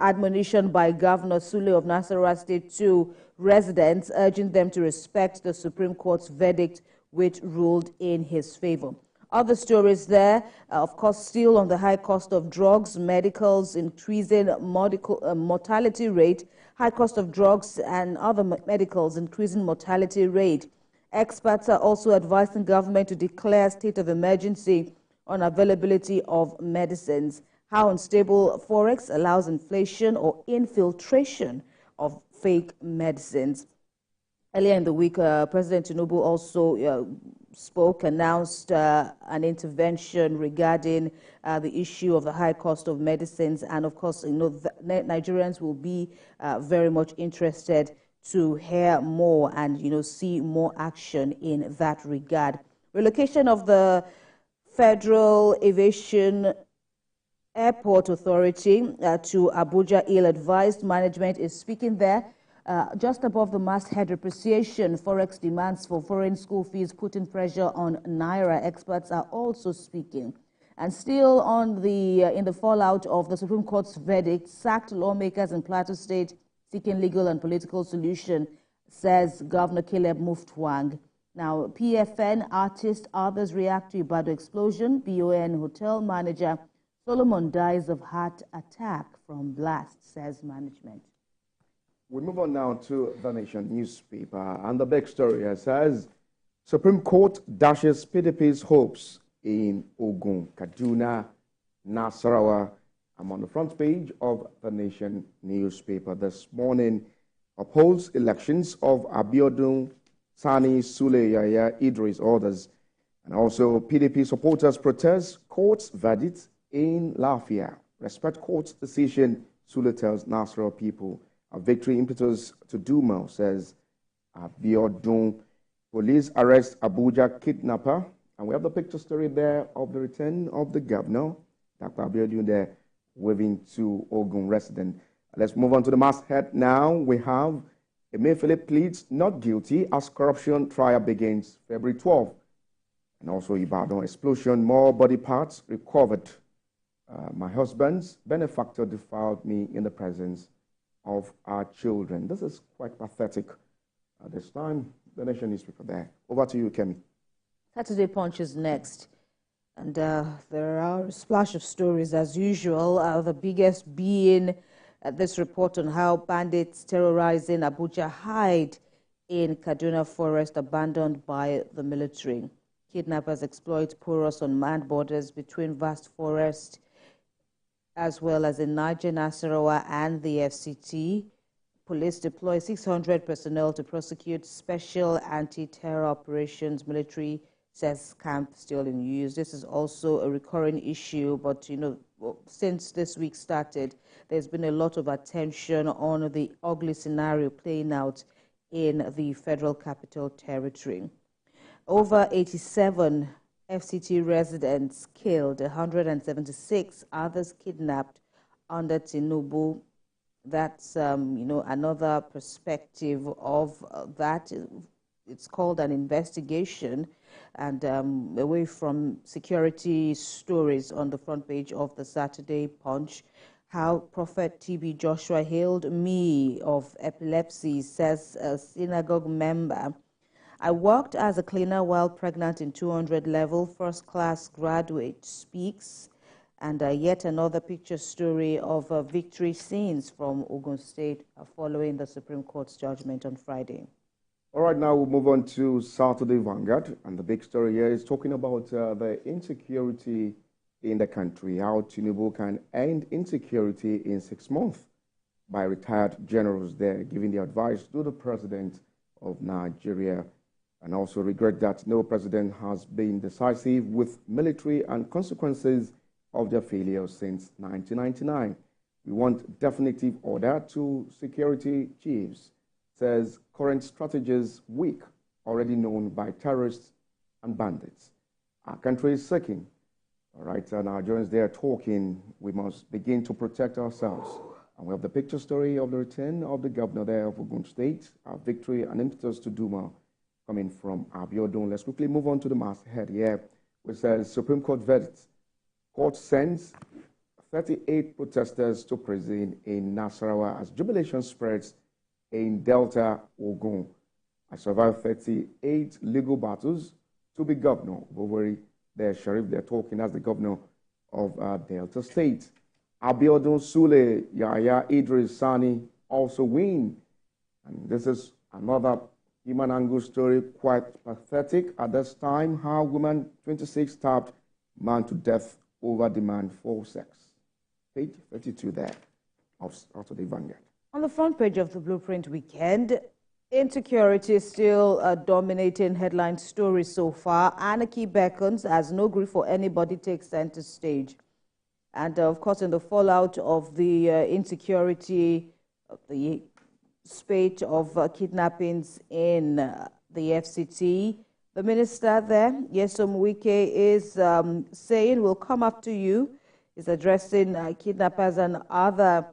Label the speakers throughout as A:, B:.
A: admonition by Governor Sule of Nasarawa State to residents, urging them to respect the Supreme Court's verdict, which ruled in his favor. Other stories there, of course, still on the high cost of drugs, medicals, increasing mortality rate, high cost of drugs and other medicals, increasing mortality rate. Experts are also advising government to declare a state of emergency on availability of medicines. How unstable forex allows inflation or infiltration of fake medicines. Earlier in the week, President Tinubu also announced an intervention regarding the issue of the high cost of medicines. And of course, Nigerians will be very much interested to hear more and, see more action in that regard. Relocation of the Federal Aviation Airport Authority to Abuja, ill-advised management is speaking there. Just above the masthead depreciation, forex demands for foreign school fees putting pressure on Naira. Experts are also speaking. And still on in the fallout of the Supreme Court's verdict, sacked lawmakers in Plateau State seeking legal and political solution, says Governor Caleb Muftwang. Now, PFN artist, others react to Ibadan explosion. BON hotel manager Solomon dies of heart attack from blast, says management.
B: We move on now to The Nation newspaper, and the big story here says Supreme Court dashes PDP's hopes in Ogun, Kaduna, Nasarawa. I'm on the front page of The Nation newspaper this morning. Oppose elections of Abiodun, Sani, Sule, Yaya, Idris, others. And also PDP supporters protest court's verdict in Lafia. Respect court's decision, Sule tells Nasarawa people. A victory impetus to do more, says Abiodun. Police arrest Abuja kidnapper. And we have the picture story there of the return of the governor, Dr. Abiodun, there waving to Ogun resident. Let's move on to the masthead now. We have Emefiele pleads not guilty as corruption trial begins February 12th. And also Ibadan explosion, more body parts recovered. My husband's benefactor defiled me in the presence of our children. This is quite pathetic. This time, The Nation newspaper there. Over to you, Kemi.
A: Saturday Punch is next. And there are a splash of stories as usual, the biggest being this report on how bandits terrorizing Abuja hide in Kaduna forest abandoned by the military. Kidnappers exploit porous unmanned borders between vast forest as well as in Niger, Nasarawa and the FCT. Police deploy 600 personnel to prosecute special anti-terror operations. Military says camp still in use. This is also a recurring issue, but since this week started, there's been a lot of attention on the ugly scenario playing out in the Federal Capital Territory. Over 87 FCT residents killed, 176 others kidnapped under Tinubu. That's, another perspective of that. It's called an investigation, and away from security stories on the front page of the Saturday Punch, how Prophet TB Joshua healed me of epilepsy, says a synagogue member. I worked as a cleaner while pregnant in 200 level, first class graduate speaks, and yet another picture story of victory scenes from Ogun State following the Supreme Court's judgment on Friday.
B: All right, now we'll move on to Saturday Vanguard, and the big story here is talking about the insecurity in the country, how Tinubu can end insecurity in 6 months by retired generals there, giving the advice to the president of Nigeria, and also regret that no president has been decisive with military and consequences of their failure since 1999. We want definitive order to security chiefs, says current strategies weak, already known by terrorists and bandits. Our country is seeking. All right, and Nigerians there talking, we must begin to protect ourselves. And we have the picture story of the return of the governor there of Ogun State, our victory and impetus to Duma coming from Abiodun. Let's quickly move on to the masthead here, which says Supreme Court verdict. Court sends 38 protesters to prison in Nasarawa as jubilation spreads in Delta Ogun. I survived 38 legal battles to be governor of Owerri. The sheriff, they're talking as the governor of Delta State. Abiodun Sule, Yahya Idris Sani also win. And this is another human angle story, quite pathetic at this time, how woman 26 stabbed man to death over demand for sex. Page 32 there of the Vanguard.
A: On the front page of the Blueprint Weekend, insecurity is still dominating headline story so far. Anarchy beckons as no grief for anybody takes center stage. And of course, in the fallout of the insecurity, the spate of kidnappings in the FCT, the minister there, Nyesom Wike, is saying, "We'll come after you." Is addressing kidnappers and other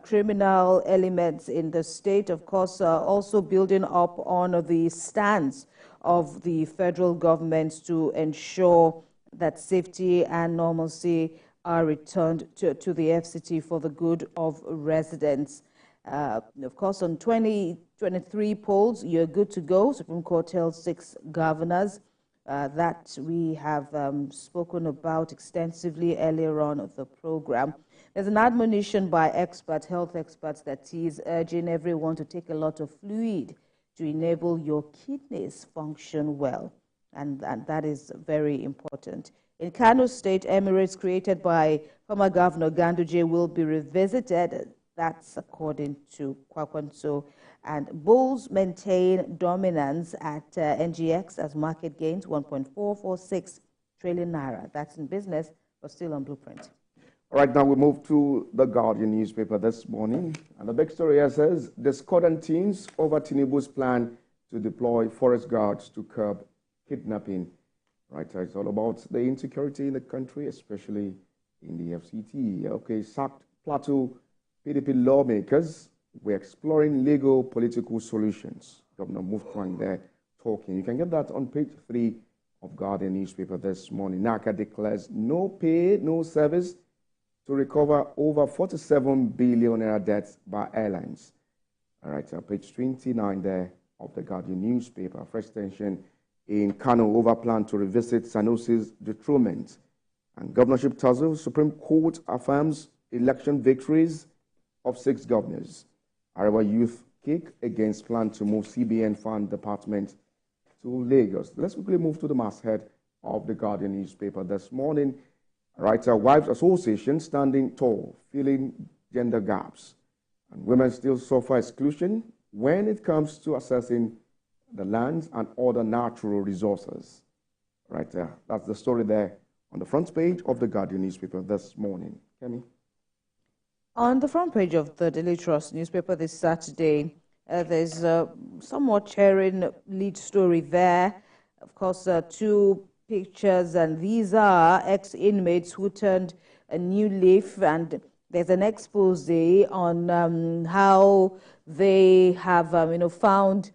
A: criminal elements in the state, of course, also building up on the stance of the federal government to ensure that safety and normalcy are returned to the FCT for the good of residents. Of course, on 2023 polls, you're good to go. Supreme Court tells 6 governors that we have spoken about extensively earlier on of the program. There's an admonition by experts, health experts, that is urging everyone to take a lot of fluid to enable your kidneys function well. And that is very important. In Kano State, Emirates created by former Governor Ganduje will be revisited. That's according to Kwakwanso. And bulls maintain dominance at NGX as market gains 1.446 trillion naira. That's in business, but still on Blueprint.
B: All right, now we move to the Guardian newspaper this morning. And the big story here says, discordant teens over Tinubu's plan to deploy forest guards to curb kidnapping. Right, so it's all about the insecurity in the country, especially in the FCT. Okay, sacked Plateau PDP lawmakers. We're exploring legal political solutions. Governor Mufwang there talking. You can get that on page 3 of Guardian newspaper this morning. NACA declares no pay, no service to recover over 47 billion naira debts by airlines. All right, so page 29 there of the Guardian newspaper. Fresh tension in Kano over plan to revisit Sanusi's dethronement. And governorship tussle, Supreme Court affirms election victories of 6 governors. Our youth kick against plan to move CBN fund department to Lagos. Let's quickly move to the masthead of the Guardian newspaper this morning. Right, Wives Association standing tall, filling gender gaps. And women still suffer exclusion when it comes to accessing the lands and other natural resources. Right there. That's the story there on the front page of the Guardian newspaper this morning. Kemi?
A: On the front page of the Daily Trust newspaper this Saturday, there's a somewhat cheering lead story there. Of course, 2 pictures, and these are ex-inmates who turned a new leaf, and there's an expose on how they have, found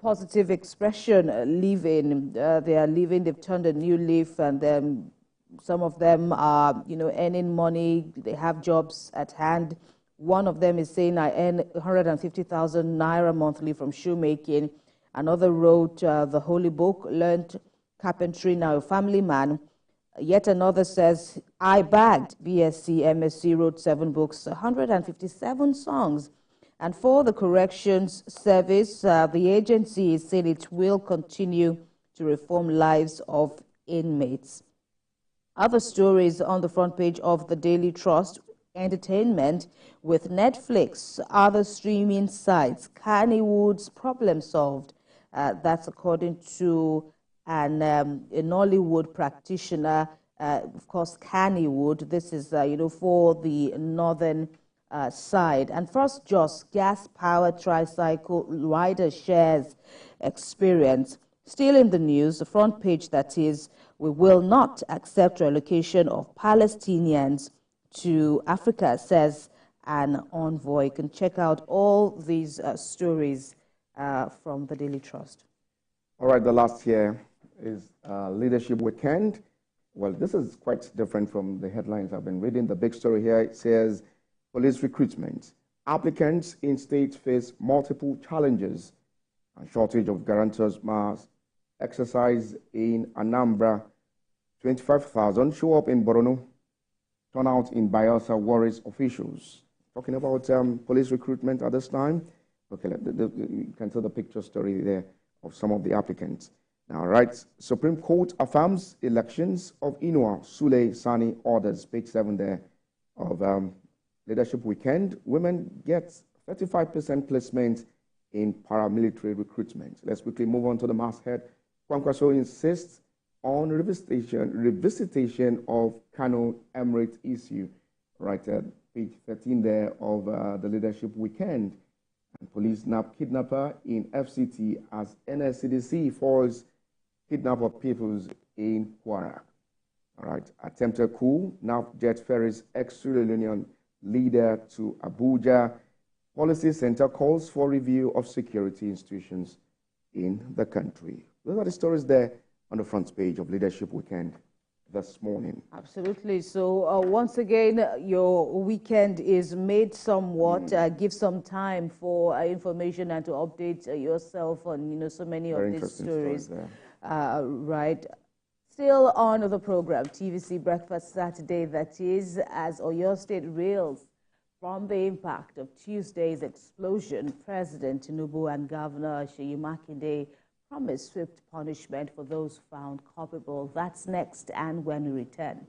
A: positive expression living. They are living, they've turned a new leaf, and some of them are, earning money. They have jobs at hand. One of them is saying, I earn 150,000 naira monthly from shoemaking. Another wrote the Holy Book, learned carpentry, now a family man. Yet another says, I bagged BSc, MSc, wrote 7 books, 157 songs. And for the corrections service, the agency is saying it will continue to reform lives of inmates. Other stories on the front page of the Daily Trust: entertainment with Netflix, other streaming sites, Kannywood's problem solved. That's according to a Nollywood practitioner, of course, Kannywood. This is, for the northern side. And First Jos gas power tricycle rider shares experience. Still in the news, the front page, that is, we will not accept relocation of Palestinians to Africa, says an envoy. You can check out all these stories from the Daily Trust.
B: All right, the last here is Leadership Weekend. Well, this is quite different from the headlines I've been reading. The big story here, it says police recruitment. Applicants in state face multiple challenges and shortage of guarantors mass exercise in Anambra. 25,000 show up in Borno. Turnout in Bayelsa worries officials. Talking about police recruitment at this time. Okay, you can see the picture story there of some of the applicants. Now, right, Supreme Court affirms elections of Inua Sule Sani orders. Page 7 there of Leadership Weekend. Women get 35% placement in paramilitary recruitment. Let's quickly move on to the masthead. Kwankwaso insists on revisitation of Kano Emirate issue. Right at page 13 there of the Leadership Weekend. And police nab kidnapper in FCT as NSCDC foils kidnapper peoples in Kwara. All right, attempted coup, now jet ferries ex-Sierra Leonean leader to Abuja. Policy Center calls for review of security institutions in the country. Those are the stories there on the front page of Leadership Weekend this morning.
A: Absolutely. So once again, your weekend is made somewhat. Give some time for information and to update yourself on so many
B: Very
A: of these stories.
B: there.
A: Right. Still on the program, TVC Breakfast Saturday, that is, as Oyo State reels from the impact of Tuesday's explosion. President Tinubu and Governor Seyi Makinde promise swift punishment for those found culpable. That's next and when we return.